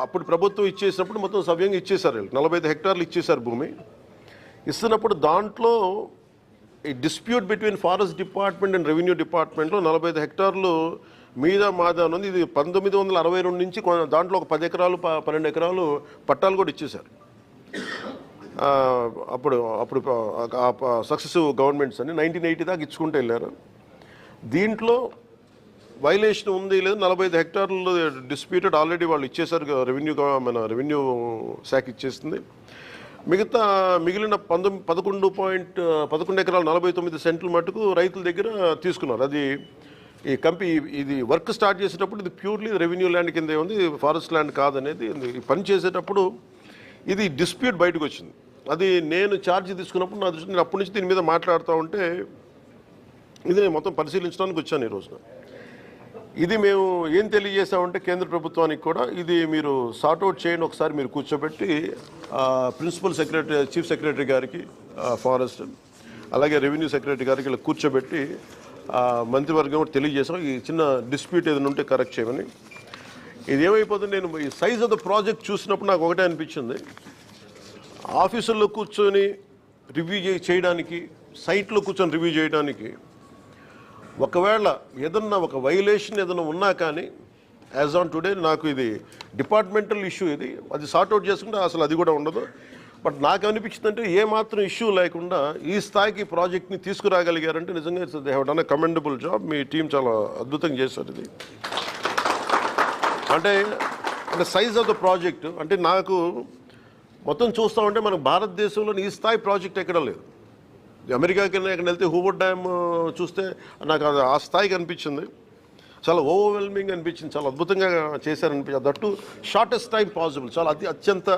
అప్పుడు ప్రభుత్వం ఇచ్చేసినప్పుడు మొత్తం సవ్యంగా ఇచ్చేశారు, 45 హెక్టార్లు ఇచ్చేశారు భూమి. ఇస్తున్నప్పుడు దాంట్లో ఈ dispute between forest department and revenue డిపార్ట్మెంట్లో 45 హెక్టార్లు మీద మాదా ఉంది. ఇది 1962 నుంచి దాంట్లో ఒక 10 ఎకరాలు 12 ఎకరాలు పట్టాలు కూడా ఇచ్చేశారు. అప్పుడు సక్సెసివ్ గవర్నమెంట్స్ అని 1980 దాకా ఇచ్చుకుంటూ వెళ్ళారు. దీంట్లో వైలేషన్ ఉంది లేదు, 45 హెక్టార్లు డిస్ప్యూటెడ్ ఆల్రెడీ వాళ్ళు ఇచ్చేశారు, రెవెన్యూ శాఖ ఇచ్చేస్తుంది. మిగిలిన 11 ఎకరాలు 49 సెంట్లు మటుకు రైతుల దగ్గర తీసుకున్నారు. అది ఇది వర్క్ స్టార్ట్ చేసేటప్పుడు ఇది ప్యూర్లీ రెవెన్యూ ల్యాండ్ కింద ఉంది, ఫారెస్ట్ ల్యాండ్ కాదనేది. పని చేసేటప్పుడు ఇది డిస్ప్యూట్ బయటకు వచ్చింది. అది నేను ఛార్జ్ తీసుకున్నప్పుడు నా దృష్టి, నేను అప్పటి నుంచి దీని మీద మాట్లాడుతూ ఉంటే ఇది నేను మొత్తం పరిశీలించడానికి వచ్చాను ఈ రోజున. ఇది మేము ఏం తెలియజేసామంటే కేంద్ర ప్రభుత్వానికి కూడా ఇది మీరు సార్ట్అవుట్ చేయండి, ఒకసారి మీరు కూర్చోబెట్టి ప్రిన్సిపల్ సెక్రటరీ, చీఫ్ సెక్రటరీ గారికి ఫారెస్ట్, అలాగే రెవెన్యూ సెక్రటరీ గారికి ఇలా కూర్చోబెట్టి మంత్రివర్గం కూడా తెలియజేసాం ఈ చిన్న డిస్ప్యూట్ ఏదైనా ఉంటే కరెక్ట్ చేయమని. ఇది ఏమైపోతుంది, నేను ఈ సైజ్ ఆఫ్ ద ప్రాజెక్ట్ చూసినప్పుడు నాకు ఒకటే అనిపించింది, ఆఫీసుల్లో కూర్చొని రివ్యూ చేయడానికి, సైట్లో కూర్చొని రివ్యూ చేయడానికి, ఒకవేళ ఏదన్నా ఒక వైలేషన్ ఏదైనా ఉన్నా కానీ యాజ్ ఆన్ టుడే నాకు ఇది డిపార్ట్మెంటల్ ఇష్యూ, అది సార్ట్అవుట్ చేసుకుంటే అసలు అది కూడా ఉండదు. బట్ నాకు అనిపించిందంటే ఏమాత్రం ఇష్యూ లేకుండా ఈ స్థాయికి ప్రాజెక్ట్ని తీసుకురాగలిగారంటే నిజంగా they have done a commendable job. Me team చాలా అద్భుతంగా చేశారు. ఇది అంటే సైజ్ ఆఫ్ ద ప్రాజెక్టు అంటే నాకు మొత్తం చూస్తూ ఉంటే మనకు భారతదేశంలో ఈ స్థాయి ప్రాజెక్ట్ ఎక్కడ లేదు. అమెరికాకి ఎక్కడ వెళ్తే హూవర్డ్ డ్యామ్ చూస్తే నాకు అది ఆ స్థాయికి అనిపించింది, చాలా ఓవర్వెల్మింగ్ అనిపించింది, చాలా అద్భుతంగా చేశారనిపించింది. దట్టు షార్టెస్ట్ టైం పాసిబుల్, చాలా అత్యంత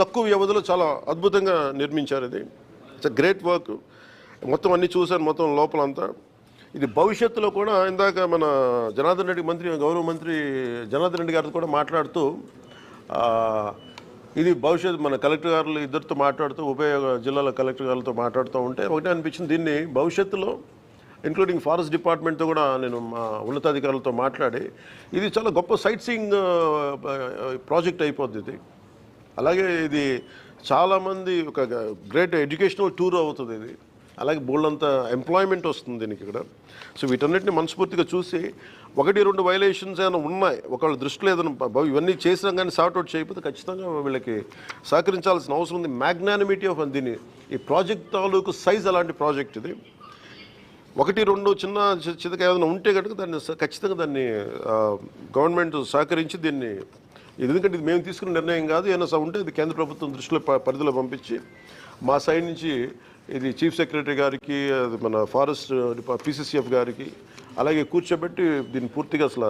తక్కువ వ్యవధిలో చాలా అద్భుతంగా నిర్మించారు. ఇది ఇట్స్ గ్రేట్ వర్క్. మొత్తం అన్నీ చూశాను, మొత్తం లోపలంతా. ఇది భవిష్యత్తులో కూడా ఇందాక మన జనార్దన్ రెడ్డి గౌరవ మంత్రి జనార్దన్ రెడ్డి గారితో కూడా మాట్లాడుతూ ఇది భవిష్యత్తు మన కలెక్టర్ గారులు ఇద్దరితో మాట్లాడుతూ ఉభయ జిల్లాల కలెక్టర్ గారులతో మాట్లాడుతూ ఉంటే ఒకటే అనిపించింది, దీన్ని భవిష్యత్తులో ఇంక్లూడింగ్ ఫారెస్ట్ డిపార్ట్మెంట్తో కూడా నేను మా ఉన్నతాధికారులతో మాట్లాడి ఇది చాలా గొప్ప సైట్ సీయింగ్ ప్రాజెక్ట్ అయిపోద్ది ఇది. అలాగే ఇది చాలామంది ఒక గ్రేట్ ఎడ్యుకేషనల్ టూర్ అవుతుంది ఇది. అలాగే బోల్డంత ఎంప్లాయ్మెంట్ వస్తుంది దీనికి ఇక్కడ. సో వీటన్నిటిని మనస్ఫూర్తిగా చూసి 1-2 వైలేషన్స్ ఏమైనా ఉన్నాయి, ఒకళ్ళ దృష్టిలో ఏదైనా ఇవన్నీ చేసినా కానీ సార్ట్అవుట్ చేయకపోతే ఖచ్చితంగా వీళ్ళకి సహకరించాల్సిన అవసరం ఉంది. మ్యాగ్నానిమిటీ ఆఫ్ దీన్ని ఈ ప్రాజెక్ట్ తాలూకు సైజ్ అలాంటి ప్రాజెక్ట్ ఇది. 1-2 చిన్న చితక ఏదైనా ఉంటే కనుక దాన్ని ఖచ్చితంగా దాన్ని గవర్నమెంట్ సహకరించి దీన్ని, ఎందుకంటే ఇది మేము తీసుకున్న నిర్ణయం కాదు, ఏమైనా ఉంటే ఇది కేంద్ర ప్రభుత్వం దృష్టిలో పరిధిలో పంపించి మా సైడ్ నుంచి ఇది చీఫ్ సెక్రటరీ గారికి, మన ఫారెస్ట్ PCCF గారికి అలాగే కూర్చోబెట్టి దీన్ని పూర్తిగా అసలు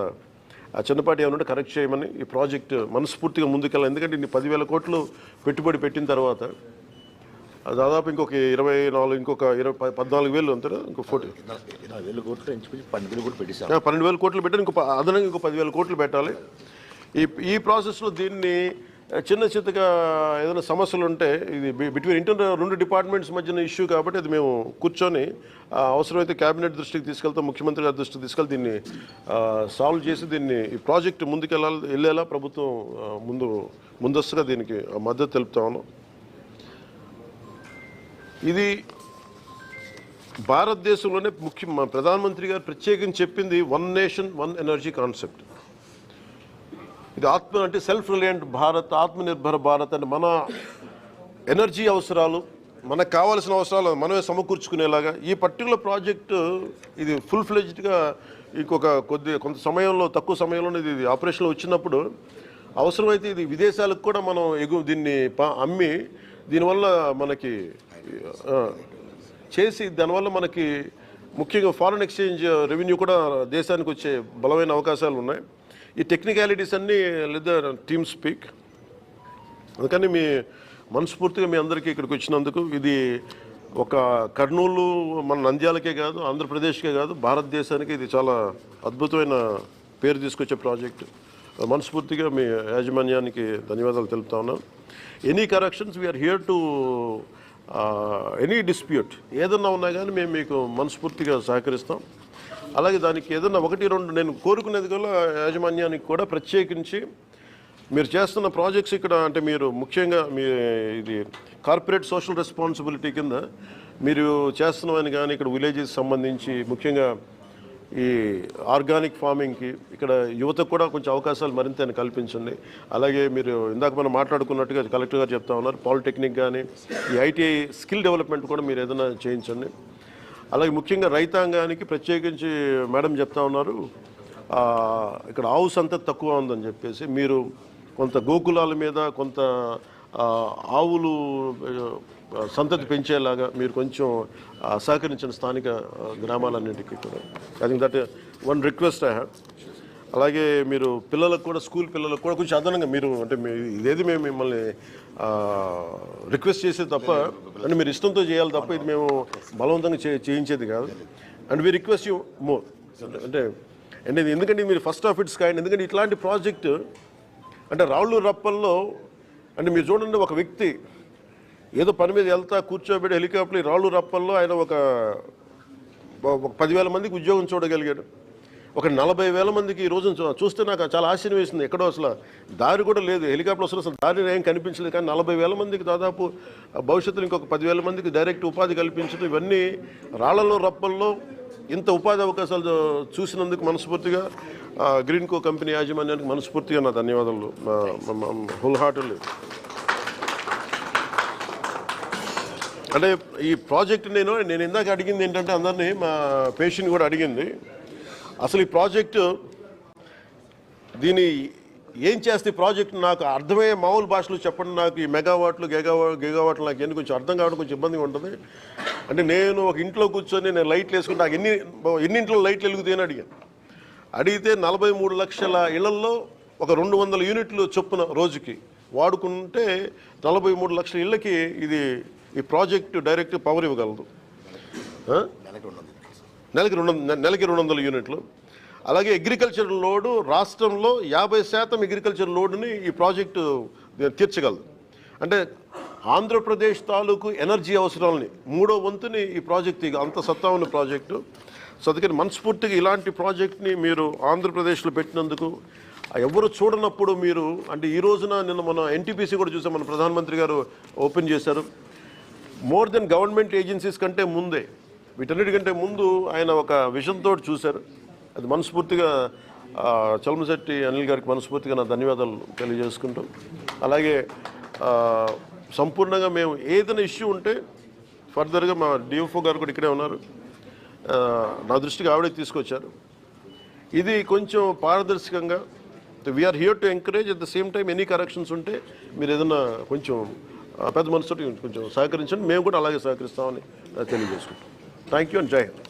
ఆ చిన్నపాటి ఏమన్నా కరెక్ట్ చేయమని ఈ ప్రాజెక్ట్ మనస్ఫూర్తిగా ముందుకెళ్ళాలి. ఎందుకంటే ఇన్ని 10,000 కోట్లు పెట్టుబడి పెట్టిన తర్వాత దాదాపు ఇంకొక 24 ఇంకొక 14,000 అంటారు, ఇంకో 40,000 కోట్లు 12,000 కోట్లు పెట్టేసారు. 12,000 కోట్లు పెట్టాలి, అదనంగా ఇంకో 10,000 కోట్లు పెట్టాలి. ఈ ప్రాసెస్లో దీన్ని చిన్న చిత్తగా ఏదైనా సమస్యలు ఉంటే ఇది బిట్వీన్ రెండు డిపార్ట్మెంట్స్ మధ్యన ఇష్యూ కాబట్టి అది మేము కూర్చొని అవసరమైతే క్యాబినెట్ దృష్టికి తీసుకెళ్తాం, ముఖ్యమంత్రి గారి దృష్టికి తీసుకెళ్తే దీన్ని సాల్వ్ చేసి దీన్ని ఈ ప్రాజెక్ట్ వెళ్ళేలా ప్రభుత్వం ముందస్తుగా దీనికి మద్దతు తెలుపుతాము. ఇది భారతదేశంలోనే ప్రధానమంత్రి గారు ప్రత్యేకించి చెప్పింది 1 నేషన్ 1 ఎనర్జీ కాన్సెప్ట్. ఇది అంటే సెల్ఫ్ రిలయంట్ భారత్, ఆత్మనిర్భర భారత్ అని మన ఎనర్జీ అవసరాలు, మనకు కావాల్సిన అవసరాలు మనమే సమకూర్చుకునేలాగా ఈ పర్టికులర్ ప్రాజెక్టు ఇది ఫుల్ ఫ్లెడ్జ్డ్గా ఇంకొక కొంత సమయంలో, తక్కువ సమయంలోనే ఇది ఆపరేషన్లో వచ్చినప్పుడు అవసరమైతే ఇది విదేశాలకు కూడా మనం దీన్ని అమ్మి దీనివల్ల మనకి చేసి దానివల్ల మనకి ముఖ్యంగా ఫారిన్ ఎక్స్చేంజ్ రెవెన్యూ కూడా దేశానికి వచ్చే బలమైన అవకాశాలు ఉన్నాయి. ఈ టెక్నికాలిటీస్ అన్నీ లేదా టీమ్ స్పీక్. అందుకని మనస్ఫూర్తిగా మీ అందరికీ ఇక్కడికి వచ్చినందుకు ఇది ఒక కర్నూలు మన నంద్యాలకే కాదు, ఆంధ్రప్రదేశ్కే కాదు, భారతదేశానికి ఇది చాలా అద్భుతమైన పేరు తీసుకొచ్చే ప్రాజెక్టు. మనస్ఫూర్తిగా మీ యాజమాన్యానికి ధన్యవాదాలు తెలుపుతా ఉన్నాను. Any corrections we are here to any dispute ఏదన్నా ఉన్నా కానీ మేము మీకు మనస్ఫూర్తిగా సహకరిస్తాం. అలాగే దానికి ఏదన్నా 1-2 నేను కోరుకునేది కూడా యాజమాన్యానికి కూడా ప్రత్యేకించి మీరు చేస్తున్న ప్రాజెక్ట్స్ ఇక్కడ అంటే మీరు ముఖ్యంగా మీ ఇది కార్పొరేట్ సోషల్ రెస్పాన్సిబిలిటీ కింద మీరు చేస్తున్నామని కానీ ఇక్కడ విలేజెస్ సంబంధించి ముఖ్యంగా ఈ ఆర్గానిక్ ఫార్మింగ్కి ఇక్కడ యువతకు కూడా కొంచెం అవకాశాలు మరింత కల్పించండి. అలాగే మీరు ఇందాక మనం మాట్లాడుకున్నట్టుగా కలెక్టర్ గారు చెప్తా ఉన్నారు, పాలిటెక్నిక్ కానీ ఈ ఐటీఐ స్కిల్ డెవలప్మెంట్ కూడా మీరు ఏదైనా చేయించండి. అలాగే ముఖ్యంగా రైతాంగానికి ప్రత్యేకించి మేడం చెప్తా ఉన్నారు ఇక్కడ ఆవు సంతతి తక్కువ ఉందని చెప్పేసి మీరు కొంత గోకులాల మీద కొంత ఆవులు సంతతి పెంచేలాగా మీరు కొంచెం సహకరించిన స్థానిక గ్రామాలన్నింటికీ కూడా. I think that one request I have. అలాగే మీరు పిల్లలకు కూడా స్కూల్ పిల్లలకు కూడా కొంచెం అదనంగా మీరు అంటే ఇదేది మేము మిమ్మల్ని రిక్వెస్ట్ చేసేది తప్ప అంటే మీరు ఇష్టంతో చేయాలి తప్ప ఇది మేము బలవంతంగా చేయించేది కాదు. And we request you more అంటే ఎందుకంటే మీరు ఫస్ట్ ఆఫ్ ఇట్స్ కైండ్. ఎందుకంటే ఇట్లాంటి ప్రాజెక్టు అంటే రాళ్ళు రప్పల్లో అంటే మీరు చూడండి ఒక వ్యక్తి ఏదో పని మీద వెళ్తా కూర్చోబెట్టి హెలికాప్టర్ రాళ్ళు రప్పల్లో ఆయన ఒక 10,000 మందికి ఉద్యోగం చూడగలిగాడు. ఒక 40,000 మందికి ఈ రోజున చూస్తే నాకు చాలా ఆశ్చర్యం వేసింది. ఎక్కడో అసలు దారి కూడా లేదు, హెలికాప్టర్ అసలు దారి ఏం కనిపించలేదు. కానీ 40,000 మందికి దాదాపు భవిష్యత్తులో ఇంకొక 10,000 మందికి డైరెక్ట్ ఉపాధి కల్పించడం, ఇవన్నీ రాళ్లలో రప్పల్లో ఇంత ఉపాధి అవకాశాలు చూసినందుకు మనస్ఫూర్తిగా గ్రీన్కో కంపెనీ యాజమాన్యానికి మనస్ఫూర్తిగా నా ధన్యవాదాలు హోల్ హార్టెడ్లీ. అంటే ఈ ప్రాజెక్ట్ నేను ఇందాక అడిగింది ఏంటంటే అందరినీ మా పేషెంట్ కూడా అడిగింది అసలు ఈ ప్రాజెక్టు దీన్ని ఏం చేస్తే ప్రాజెక్ట్ నాకు అర్థమయ్యే మామూలు భాషలో చెప్పండి. నాకు ఈ మెగావాట్లు గిగావాట్లు నాకు ఎందుకు కొంచెం అర్థం కావడం కొంచెం ఇబ్బందిగా ఉంటుంది. అంటే నేను ఒక ఇంట్లో కూర్చొని నేను లైట్లు వేసుకుంటే నాకు ఎన్ని ఇంట్లో లైట్లు వెలుగుతాయని అడిగితే 43 లక్షల ఇళ్లల్లో ఒక 200 యూనిట్లు చొప్పున రోజుకి వాడుకుంటే 43 లక్షల ఇళ్ళకి ఈ ప్రాజెక్టు డైరెక్ట్ పవర్ ఇవ్వగలదు. నెలకి 200 యూనిట్లు. అలాగే అగ్రికల్చర్ లోడు రాష్ట్రంలో 50% అగ్రికల్చర్ లోడుని ఈ ప్రాజెక్టు తీర్చగలదు. అంటే ఆంధ్రప్రదేశ్ తాలూకు ఎనర్జీ అవసరాలని 3వ వంతుని ఈ ప్రాజెక్టు అంత సత్తా ఉన్న ప్రాజెక్టు. సో అందుకని మనస్ఫూర్తిగా ఇలాంటి ప్రాజెక్ట్ని మీరు ఆంధ్రప్రదేశ్లో పెట్టినందుకు ఎవరు చూడనప్పుడు మీరు అంటే ఈ రోజున నిన్న మన ఎన్టీపీసీ కూడా చూసాం, మన ప్రధానమంత్రి గారు ఓపెన్ చేశారు. మోర్ దెన్ గవర్నమెంట్ ఏజెన్సీస్ కంటే ముందే వీటన్నిటికంటే ముందు ఆయన ఒక విజన్తో చూశారు. అది మనస్ఫూర్తిగా చలమశెట్టి అనిల్ గారికి మనస్ఫూర్తిగా నా ధన్యవాదాలు తెలియజేసుకుంటాం. అలాగే సంపూర్ణంగా మేము ఏదైనా ఇష్యూ ఉంటే ఫర్దర్గా మా డిఎఫ్ఓ గారు కూడా ఇక్కడే ఉన్నారు, నా దృష్టికి ఆవిడే తీసుకొచ్చారు. ఇది కొంచెం పారదర్శకంగా we are here to encourage. At the same time any corrections ఉంటే మీరు ఏదైనా కొంచెం పెద్ద మనసుతో కొంచెం సహకరించండి, మేము కూడా అలాగే సహకరిస్తామని తెలియజేసుకుంటాం. థ్యాంక్ యూ అండ్ జై హింద్.